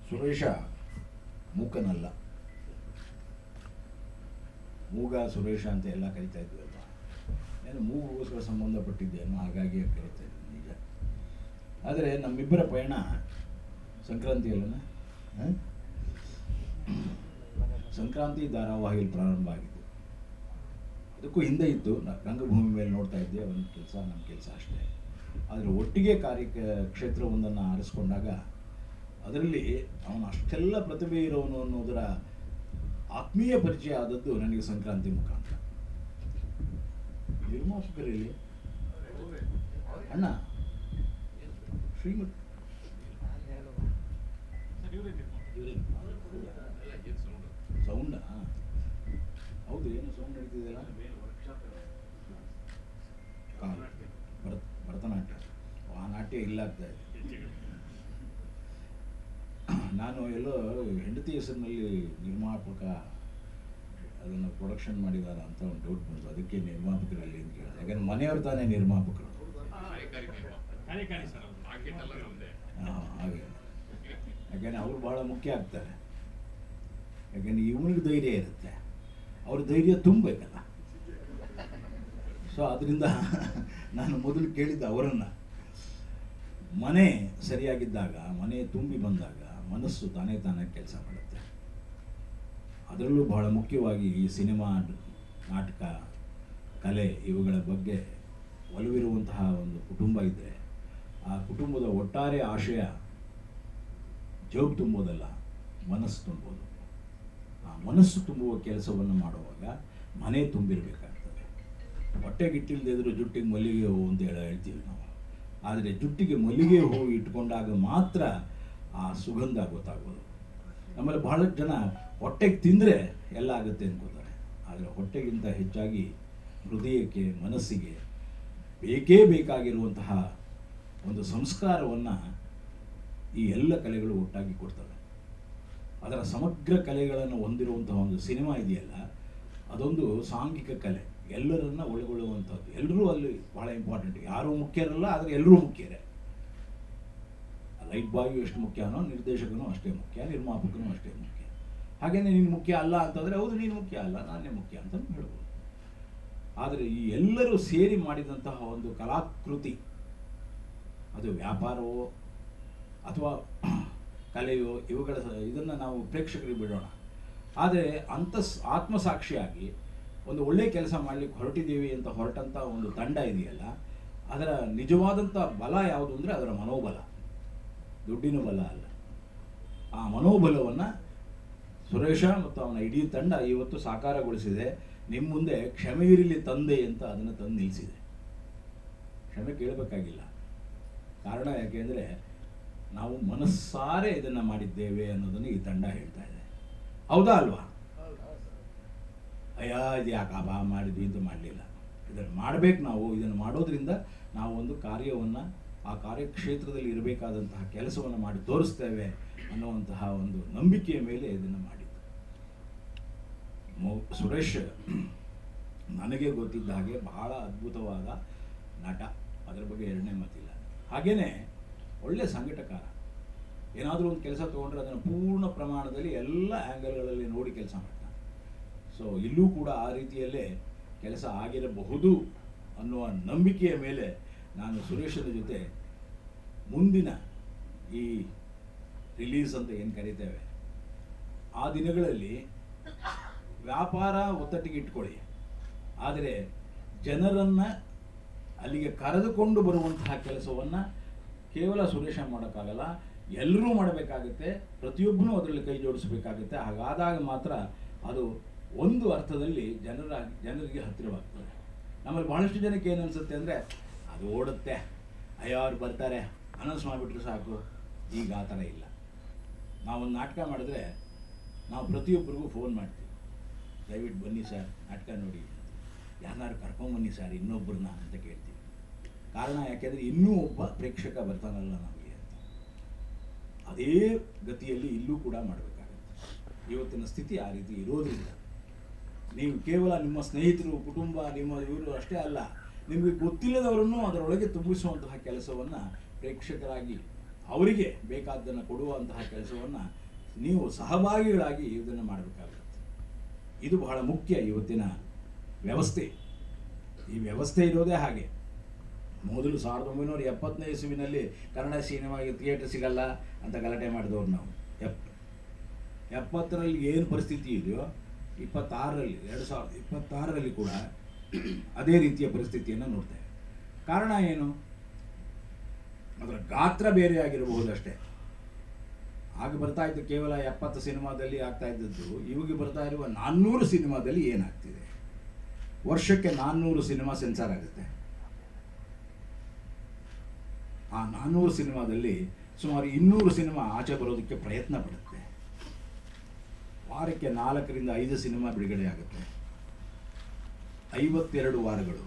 ಸುರೇಶ ಮೂಕನಲ್ಲ, ಮೂಗ ಸುರೇಶ ಅಂತ ಎಲ್ಲ ಕರಿತಾ ಇದ್ವಿ ಅಲ್ವಾ. ಏನು ಮೂಗುಗೋಸ್ಕರ ಸಂಬಂಧಪಟ್ಟಿದ್ದೇನೋ ಹಾಗಾಗಿ ಕರಿತಾ ಇದ್ವಿ ನಿಜ. ಆದರೆ ನಮ್ಮಿಬ್ಬರ ಪಯಣ ಸಂಕ್ರಾಂತಿ ಅಲ್ಲನ, ಸಂಕ್ರಾಂತಿ ಧಾರಾವಾಹಿಯಲ್ಲಿ ಪ್ರಾರಂಭ ಆಗಿದ್ದು. ಅದಕ್ಕೂ ಹಿಂದೆ ಇತ್ತು, ರಂಗಭೂಮಿ ಮೇಲೆ ನೋಡ್ತಾ ಇದ್ದೆ, ಒಂದು ಕೆಲಸ ನಮ್ಮ ಕೆಲಸ ಅಷ್ಟೇ. ಆದರೆ ಒಟ್ಟಿಗೆ ಕ್ಷೇತ್ರವೊಂದನ್ನು ಆರಿಸ್ಕೊಂಡಾಗ ಅದರಲ್ಲಿ ಅವನು ಅಷ್ಟೆಲ್ಲ ಪ್ರತಿಭೆ ಇರೋನು ಅನ್ನೋದರ ಆತ್ಮೀಯ ಪರಿಚಯ ಆದದ್ದು ನನಗೆ ಸಂಕ್ರಾಂತಿ ಮುಖಾಂತರ. ನಿರ್ಮಾಪಕರಲ್ಲಿ ಅಣ್ಣ ಶ್ರೀಮಂತ ಸೌಂಡ ಹೌದು, ಏನು ಸೌಂಡ್ ನಡೀತಿದೆಯಲ್ಲ, ಭರತನಾಟ್ಯ. ಆ ನಾಟ್ಯ ಇಲ್ಲ ಆಗ್ತಾ ಇದೆ. ನಾನು ಎಲ್ಲೋ ಹೆಂಡತಿ ಹೆಸರಿನಲ್ಲಿ ನಿರ್ಮಾಪಕ ಅದನ್ನು ಪ್ರೊಡಕ್ಷನ್ ಮಾಡಿದಾರ ಅಂತ ಒಂದು ಡೌಟ್ ಬಂತು. ಅದಕ್ಕೆ ನಿರ್ಮಾಪಕರಲ್ಲಿ ಅಂತ ಕೇಳಿದೆ, ಯಾಕಂದ್ರೆ ಮನೆಯವ್ರು ತಾನೇ ನಿರ್ಮಾಪಕರು. ಹಾಗೆ ಯಾಕೆಂದ್ರೆ ಅವ್ರು ಬಹಳ ಮುಖ್ಯ ಆಗ್ತಾರೆ. ಯಾಕೆಂದ್ರೆ ಇವನಿಗೆ ಧೈರ್ಯ ಇರುತ್ತೆ, ಅವ್ರ ಧೈರ್ಯ ತುಂಬಬೇಕಲ್ಲ. ಸೊ ಅದರಿಂದ ನಾನು ಮೊದಲು ಕೇಳಿದ್ದ ಅವರನ್ನು, ಮನೆ ಸರಿಯಾಗಿದ್ದಾಗ, ಮನೆ ತುಂಬಿ ಬಂದಾಗ ಮನಸ್ಸು ತಾನೇ ಕೆಲಸ ಮಾಡುತ್ತೆ. ಅದರಲ್ಲೂ ಬಹಳ ಮುಖ್ಯವಾಗಿ ಈ ಸಿನಿಮಾ, ನಾಟಕ, ಕಲೆ ಇವುಗಳ ಬಗ್ಗೆ ಒಲವಿರುವಂತಹ ಒಂದು ಕುಟುಂಬ ಇದ್ದರೆ ಆ ಕುಟುಂಬದ ಒಟ್ಟಾರೆ ಆಶಯ ಜೋಬ್ ತುಂಬೋದಲ್ಲ, ಮನಸ್ಸು ತುಂಬೋದು. ಆ ಮನಸ್ಸು ತುಂಬುವ ಕೆಲಸವನ್ನು ಮಾಡುವಾಗ ಮನೆ ತುಂಬಿರಬೇಕಾಗ್ತದೆ. ಹೊಟ್ಟೆಗಿಟ್ಟಿಲ್ಲದೆ ಇದ್ರೂ ಜುಟ್ಟಿಗೆ ಮಲ್ಲಿಗೆ ಹೂವು ಅಂತ ಹೇಳ್ತೀವಿ ನಾವು. ಆದರೆ ಜುಟ್ಟಿಗೆ ಮಲ್ಲಿಗೆ ಹೂವು ಇಟ್ಕೊಂಡಾಗ ಮಾತ್ರ ಆ ಸುಗಂಧ ಗೊತ್ತಾಗೋದು. ನಮ್ಮಲ್ಲಿ ಬಹಳಷ್ಟು ಜನ ಹೊಟ್ಟೆಗೆ ತಿಂದರೆ ಎಲ್ಲ ಆಗುತ್ತೆ ಅನ್ಕೋತಾರೆ. ಆದರೆ ಹೊಟ್ಟೆಗಿಂತ ಹೆಚ್ಚಾಗಿ ಹೃದಯಕ್ಕೆ, ಮನಸ್ಸಿಗೆ ಬೇಕೇ ಬೇಕಾಗಿರುವಂತಹ ಒಂದು ಸಂಸ್ಕಾರವನ್ನು ಈ ಎಲ್ಲ ಕಲೆಗಳು ಒಟ್ಟಾಗಿ ಕೊಡ್ತವೆ. ಅದರ ಸಮಗ್ರ ಕಲೆಗಳನ್ನು ಹೊಂದಿರುವಂತಹ ಒಂದು ಸಿನಿಮಾ ಇದೆಯಲ್ಲ, ಅದೊಂದು ಸಾಂಘಿಕ ಕಲೆ, ಎಲ್ಲರನ್ನ ಒಳಗೊಳ್ಳುವಂಥದ್ದು. ಎಲ್ಲರೂ ಅಲ್ಲಿ ಬಹಳ ಇಂಪಾರ್ಟೆಂಟ್. ಯಾರೂ ಮುಖ್ಯರಲ್ಲ, ಆದರೆ ಎಲ್ಲರೂ ಮುಖ್ಯರೇ. ಲೈಟ್ ಬಾಯು ಎಷ್ಟು ಮುಖ್ಯನೋ ನಿರ್ದೇಶಕನೂ ಅಷ್ಟೇ ಮುಖ್ಯ, ನಿರ್ಮಾಪಕನೂ ಅಷ್ಟೇ ಮುಖ್ಯ. ಹಾಗೇನೆ ನೀನು ಮುಖ್ಯ ಅಲ್ಲ ಅಂತಂದರೆ, ಹೌದು ನೀನು ಮುಖ್ಯ ಅಲ್ಲ, ನಾನೇ ಮುಖ್ಯ ಅಂತ ಹೇಳ್ಬೋದು. ಆದರೆ ಈ ಎಲ್ಲರೂ ಸೇರಿ ಮಾಡಿದಂತಹ ಒಂದು ಕಲಾಕೃತಿ, ಅದು ವ್ಯಾಪಾರವೋ ಅಥವಾ ಕಲೆಯೋ, ಇವುಗಳ ಇದನ್ನು ನಾವು ಪ್ರೇಕ್ಷಕರಿಗೆ ಬಿಡೋಣ. ಆದರೆ ಆತ್ಮಸಾಕ್ಷಿಯಾಗಿ ಒಂದು ಒಳ್ಳೆ ಕೆಲಸ ಮಾಡಲಿಕ್ಕೆ ಹೊರಟಿದ್ದೀವಿ ಅಂತ ಹೊರಟಂಥ ಒಂದು ತಂಡ ಇದೆಯಲ್ಲ, ಅದರ ನಿಜವಾದಂಥ ಬಲ ಯಾವುದು ಅಂದರೆ ಅದರ ಮನೋಬಲ, ದುಡ್ಡಿನ ಬಲ ಅಲ್ಲ. ಆ ಮನೋಬಲವನ್ನು ಸುರೇಶ ಮತ್ತು ಅವನ ಇಡೀ ತಂಡ ಇವತ್ತು ಸಾಕಾರಗೊಳಿಸಿದೆ. ನಿಮ್ಮ ಮುಂದೆ ಕ್ಷಮೆ ಇರಲಿ ತಂದೆ ಅಂತ ಅದನ್ನು ತಂದು ನಿಲ್ಲಿಸಿದೆ. ಕ್ಷಮೆ ಕೇಳಬೇಕಾಗಿಲ್ಲ. ಕಾರಣ ಯಾಕೆಂದರೆ ನಾವು ಮನಸ್ಸಾರೆ ಇದನ್ನು ಮಾಡಿದ್ದೇವೆ ಅನ್ನೋದನ್ನು ಈ ತಂಡ ಹೇಳ್ತಾ ಇದೆ. ಹೌದಾ ಅಲ್ವಾ? ಅಯ್ಯ ಇದು ಯಾಕೆ ಹಬ್ಬ ಮಾಡಿದ್ವಿ ಅಂತ ಮಾಡಲಿಲ್ಲ. ಇದನ್ನು ಮಾಡಬೇಕು ನಾವು. ಇದನ್ನು ಮಾಡೋದ್ರಿಂದ ನಾವು ಒಂದು ಕಾರ್ಯವನ್ನು, ಆ ಕಾರ್ಯಕ್ಷೇತ್ರದಲ್ಲಿ ಇರಬೇಕಾದಂತಹ ಕೆಲಸವನ್ನು ಮಾಡಿ ತೋರಿಸ್ತೇವೆ ಅನ್ನುವಂತಹ ಒಂದು ನಂಬಿಕೆಯ ಮೇಲೆ ಇದನ್ನು ಮಾಡಿದ್ದು. ಸುರೇಶ್ ನನಗೆ ಗೊತ್ತಿದ್ದ ಹಾಗೆ ಬಹಳ ಅದ್ಭುತವಾದ ನಟ, ಅದರ ಬಗ್ಗೆ ಎರಡನೇ ಮಾತಿಲ್ಲ. ಹಾಗೆಯೇ ಒಳ್ಳೆ ಸಂಘಟಕಾರ. ಏನಾದರೂ ಒಂದು ಕೆಲಸ ತೊಗೊಂಡ್ರೆ ಅದನ್ನು ಪೂರ್ಣ ಪ್ರಮಾಣದಲ್ಲಿ ಎಲ್ಲ ಆ್ಯಂಗಲ್ಗಳಲ್ಲಿ ನೋಡಿ ಕೆಲಸ ಮಾಡ್ತಾನೆ. ಸೊ ಇಲ್ಲೂ ಕೂಡ ಆ ರೀತಿಯಲ್ಲೇ ಕೆಲಸ ಆಗಿರಬಹುದು ಅನ್ನುವ ನಂಬಿಕೆಯ ಮೇಲೆ ನಾನು ಸುರೇಶನ ಜೊತೆ ಮುಂದಿನ ಈ ರಿಲೀಸ್ ಅಂತ ಏನು ಕರೀತೇವೆ, ಆ ದಿನಗಳಲ್ಲಿ ವ್ಯಾಪಾರ ಒತ್ತಟ್ಟಿಗೆ ಇಟ್ಕೊಳ್ಳಿ, ಆದರೆ ಜನರನ್ನು ಅಲ್ಲಿಗೆ ಕರೆದುಕೊಂಡು ಬರುವಂತಹ ಕೆಲಸವನ್ನು ಕೇವಲ ಸುರೇಶ ಮಾಡೋಕ್ಕಾಗಲ್ಲ, ಎಲ್ಲರೂ ಮಾಡಬೇಕಾಗುತ್ತೆ. ಪ್ರತಿಯೊಬ್ಬನೂ ಅದರಲ್ಲಿ ಕೈ ಜೋಡಿಸಬೇಕಾಗುತ್ತೆ. ಹಾಗಾದಾಗ ಮಾತ್ರ ಅದು ಒಂದು ಅರ್ಥದಲ್ಲಿ ಜನರಿಗೆ ಹತ್ತಿರವಾಗ್ತದೆ. ನಮ್ಮಲ್ಲಿ ಬಹಳಷ್ಟು ಜನಕ್ಕೆ ಏನು ಅನಿಸುತ್ತೆ ಅಂದರೆ, ಅದು ಓಡುತ್ತೆ, ಅಯ್ಯೋ ಅವ್ರು ಬರ್ತಾರೆ, ಅನೌನ್ಸ್ ಮಾಡಿಬಿಟ್ರೆ ಸಾಕು. ಈಗ ಆ ಥರ ಇಲ್ಲ. ನಾವೊಂದು ನಾಟಕ ಮಾಡಿದ್ರೆ ನಾವು ಪ್ರತಿಯೊಬ್ಬರಿಗೂ ಫೋನ್ ಮಾಡ್ತೀವಿ, ದಯವಿಟ್ಟು ಬನ್ನಿ ಸರ್ ನಾಟಕ ನೋಡಿ, ಯಾರನ್ನಾರು ಕರ್ಕೊಂಬನ್ನಿ ಸರ್ ಇನ್ನೊಬ್ಬರನ್ನ ಅಂತ ಕೇಳ್ತೀವಿ. ಕಾರಣ ಯಾಕೆಂದರೆ ಇನ್ನೂ ಒಬ್ಬ ಪ್ರೇಕ್ಷಕ ಬರ್ತಾನಲ್ಲ ನಮಗೆ ಅಂತ. ಅದೇ ಗತಿಯಲ್ಲಿ ಇಲ್ಲೂ ಕೂಡ ಮಾಡಬೇಕಾಗುತ್ತೆ. ಇವತ್ತಿನ ಸ್ಥಿತಿ ಆ ರೀತಿ ಇರೋದ್ರಿಂದ ನೀವು ಕೇವಲ ನಿಮ್ಮ ಸ್ನೇಹಿತರು, ಕುಟುಂಬ, ನಿಮ್ಮ ಇವರು ಅಷ್ಟೇ ಅಲ್ಲ, ನಿಮಗೆ ಗೊತ್ತಿಲ್ಲದವರನ್ನು ಅದರೊಳಗೆ ತುಂಬಿಸುವಂತಹ ಕೆಲಸವನ್ನು ಪ್ರೇಕ್ಷಕರಾಗಿ ಅವರಿಗೆ ಬೇಕಾದ್ದನ್ನು ಕೊಡುವಂತಹ ಕೆಲಸವನ್ನು ನೀವು ಸಹಭಾಗಿಗಳಾಗಿ ಇದನ್ನು ಮಾಡಬೇಕಾಗುತ್ತೆ. ಇದು ಬಹಳ ಮುಖ್ಯ ಇವತ್ತಿನ ವ್ಯವಸ್ಥೆ. ಈ ವ್ಯವಸ್ಥೆ ಇರೋದೇ ಹಾಗೆ. ಮೊದಲು 1970ನೇ ಇಸುವಿನಲ್ಲಿ ಕನ್ನಡ ಸಿನಿಮಾಗೆ ಥಿಯೇಟರ್ ಸಿಗಲ್ಲ ಅಂತ ಗಲಾಟೆ ಮಾಡಿದವ್ರು ನಾವು. 70ರಲ್ಲಿ ಏನು ಪರಿಸ್ಥಿತಿ ಇದೆಯೋ 2026ರಲ್ಲಿ ಕೂಡ ಅದೇ ರೀತಿಯ ಪರಿಸ್ಥಿತಿಯನ್ನು ನೋಡ್ತೇವೆ. ಕಾರಣ ಏನು? ಅದರ ಗಾತ್ರ ಬೇರೆ ಆಗಿರಬಹುದಷ್ಟೇ. ಆಗ ಬರ್ತಾ ಇದ್ದು ಕೇವಲ 70 ಸಿನಿಮಾದಲ್ಲಿ ಆಗ್ತಾ ಇದ್ದದ್ದು ಇವಾಗ ಬರ್ತಾ ಇರುವ 400 ಸಿನಿಮಾದಲ್ಲಿ ಏನಾಗ್ತಿದೆ. ವರ್ಷಕ್ಕೆ 400 ಸಿನಿಮಾ ಸೆನ್ಸಾರ್ ಆಗುತ್ತೆ. ಆ 400 ಸಿನಿಮಾದಲ್ಲಿ ಸುಮಾರು 200 ಸಿನಿಮಾ ಆಚೆ ಬರೋದಕ್ಕೆ ಪ್ರಯತ್ನ ಪಡುತ್ತೆ. ವಾರಕ್ಕೆ 4 ರಿಂದ 5 ಸಿನಿಮಾ ಬಿಡುಗಡೆ ಆಗುತ್ತೆ. 52 ವಾರಗಳು.